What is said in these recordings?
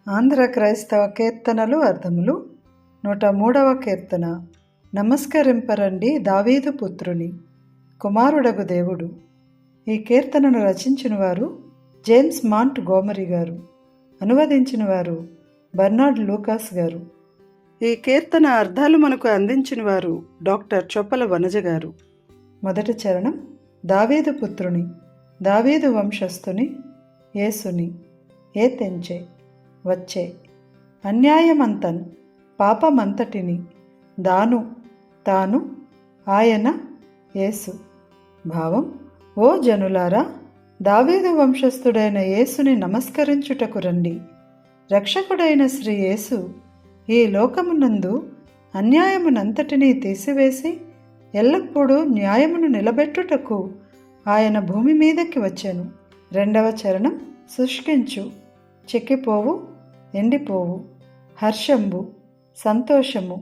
ఆంధ్ర క్రైస్తవ కీర్తనలు అర్థములు 103వ కీర్తన. నమస్కరింపరండి దావీదు పుత్రుని, కుమారుడగు దేవుడు. ఈ కీర్తనను రచించిన వారు జేమ్స్ మాంట్ గోమరి గారు, అనువదించిన వారు బర్నార్డ్ లూకాస్ గారు. ఈ కీర్తన అర్థాలు మనకు అందించిన వారు డాక్టర్ చొప్పల వనజ గారు. మొదటి చరణం. దావీదు పుత్రుని, దావీదు వంశస్థుని, యేసుని, ఏ తెంచే వచ్చే, అన్యాయమంతన్ పాపమంతటిని, దాను తాను ఆయన యేసు. భావం: ఓ జనులారా, దావీదు వంశస్థుడైన యేసుని నమస్కరించుటకు రండి. రక్షకుడైన శ్రీ యేసు ఈ లోకమునందు అన్యాయమునంతటినీ తీసివేసి ఎల్లప్పుడూ న్యాయమును నిలబెట్టుటకు ఆయన భూమి మీదకి వచ్చెను. రెండవ చరణం. శుష్కించు, చెక్కిపోవు, ఎండిపోవు, హర్షంబు, సంతోషము,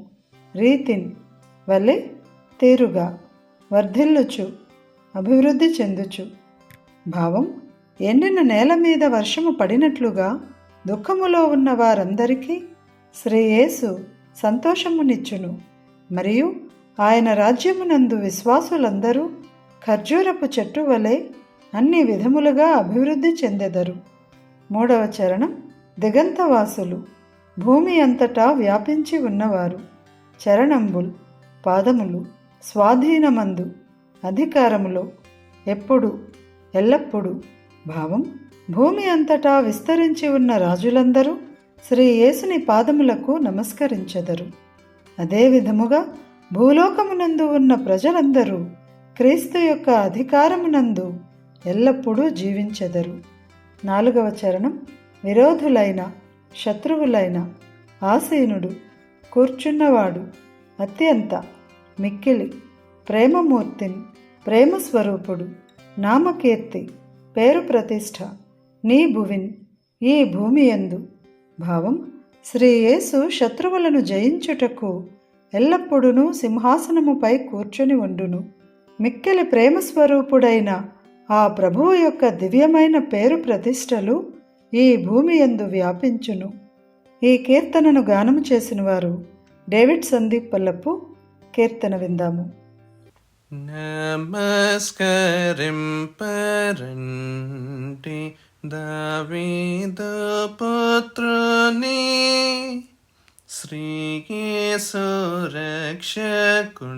రీతిన్ వలె తీరుగా, వర్ధిల్లుచు, అభివృద్ధి చెందుచు. భావం: ఎండిన నేల మీద వర్షము పడినట్లుగా దుఃఖములో ఉన్న వారందరికీ శ్రీ యేసు సంతోషమునిచ్చును. మరియు ఆయన రాజ్యమునందు విశ్వాసులందరూ ఖర్జూరపు చెట్టు వలె అన్ని విధములుగా అభివృద్ధి చెందెదరు. మూడవ చరణం. దిగంతవాసులు, భూమి అంతటా వ్యాపించి ఉన్నవారు, చరణంబుల్, పాదములు, స్వాధీనమందు, అధికారములో, ఎప్పుడు, ఎల్లప్పుడు. భావం: భూమి అంతటా విస్తరించి ఉన్న రాజులందరూ శ్రీ యేసుని పాదములకు నమస్కరించెదరు. అదే విధముగా భూలోకమునందు ఉన్న ప్రజలందరూ క్రీస్తు యొక్క అధికారమునందు ఎల్లప్పుడూ జీవించెదరు. నాలుగవ చరణం. విరోధులైన, శత్రువులైన, ఆసీనుడు, కూర్చున్నవాడు, అత్యంత, మిక్కిలి, ప్రేమమూర్తిని, ప్రేమస్వరూపుడు, నామకీర్తి, పేరు ప్రతిష్ఠ, నీ భువిన్, ఈ భూమి యందు. భావం: శ్రీ యేసు శత్రువులను జయించుటకు ఎల్లప్పుడూ సింహాసనముపై కూర్చొని ఉండును. మిక్కిలి ప్రేమస్వరూపుడైన ఆ ప్రభువు యొక్క దివ్యమైన పేరు ప్రతిష్టలు ఈ భూమి యందు వ్యాపించును. ఈ కీర్తనను గానము చేసిన వారు డేవిడ్ సందీప్ పల్లపు. కీర్తన విందాము. నమస్కరింపరండి దావీదు పుత్రుని, శ్రీ యేసు రక్షకుండు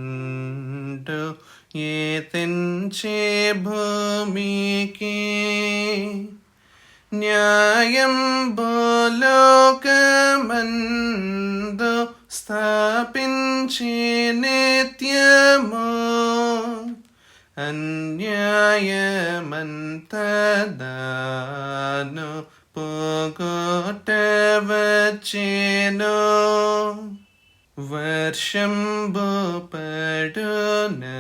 ఏ తెంచే భూమికి. న్యాయం భూలోకమందు స్థాపించి నిత్యము, అన్యాయమంతదాను పోగొట్టవచ్చెను. వర్షంబు పడునట్లు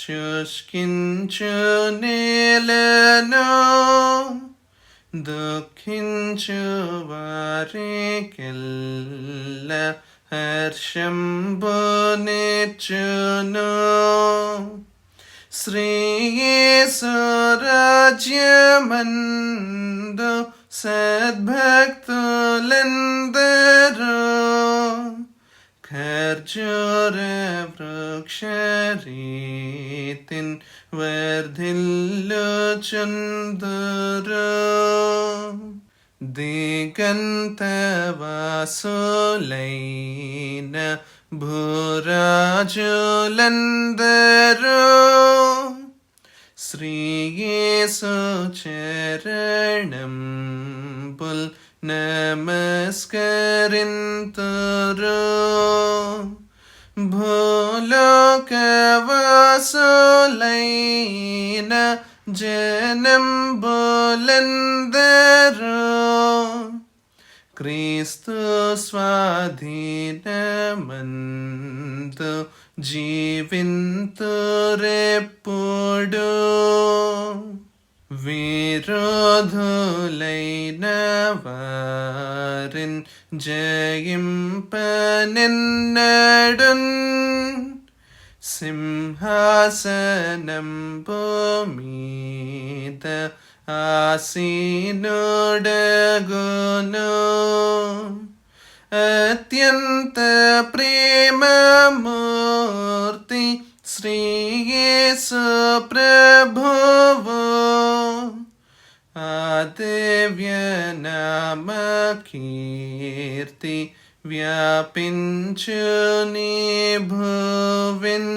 శుష్కించు నేలను, దుఃఖించు వారికెల్ల హర్షంబు నిచ్చును. శ్రీ యేసు రాజ్యమందు సద్భక్తులందరూ ఖర్జూర వృక్షరీతిన్ వర్ధిల్లుచుందురు. దిగంతవాసులైన భూరాజులందరూ శ్రీ యేసు చరణంబుల్ నమస్కరింతురు. భూలోకవాసులైన జనంబులందరూ క్రీస్తు స్వాధీనమందు జీవింతురెప్పుడు. విరోధులైన వారిన్ జయింపనెన్నడున్, సింహాసనంబు మీద ఆసీనుడగును అత్యంత ప్రేమమూర్తి శ్రీ యేసు ప్రభువు ఆ దివ్య నామ కీర్తి వ్యాపించు నీ భువిన్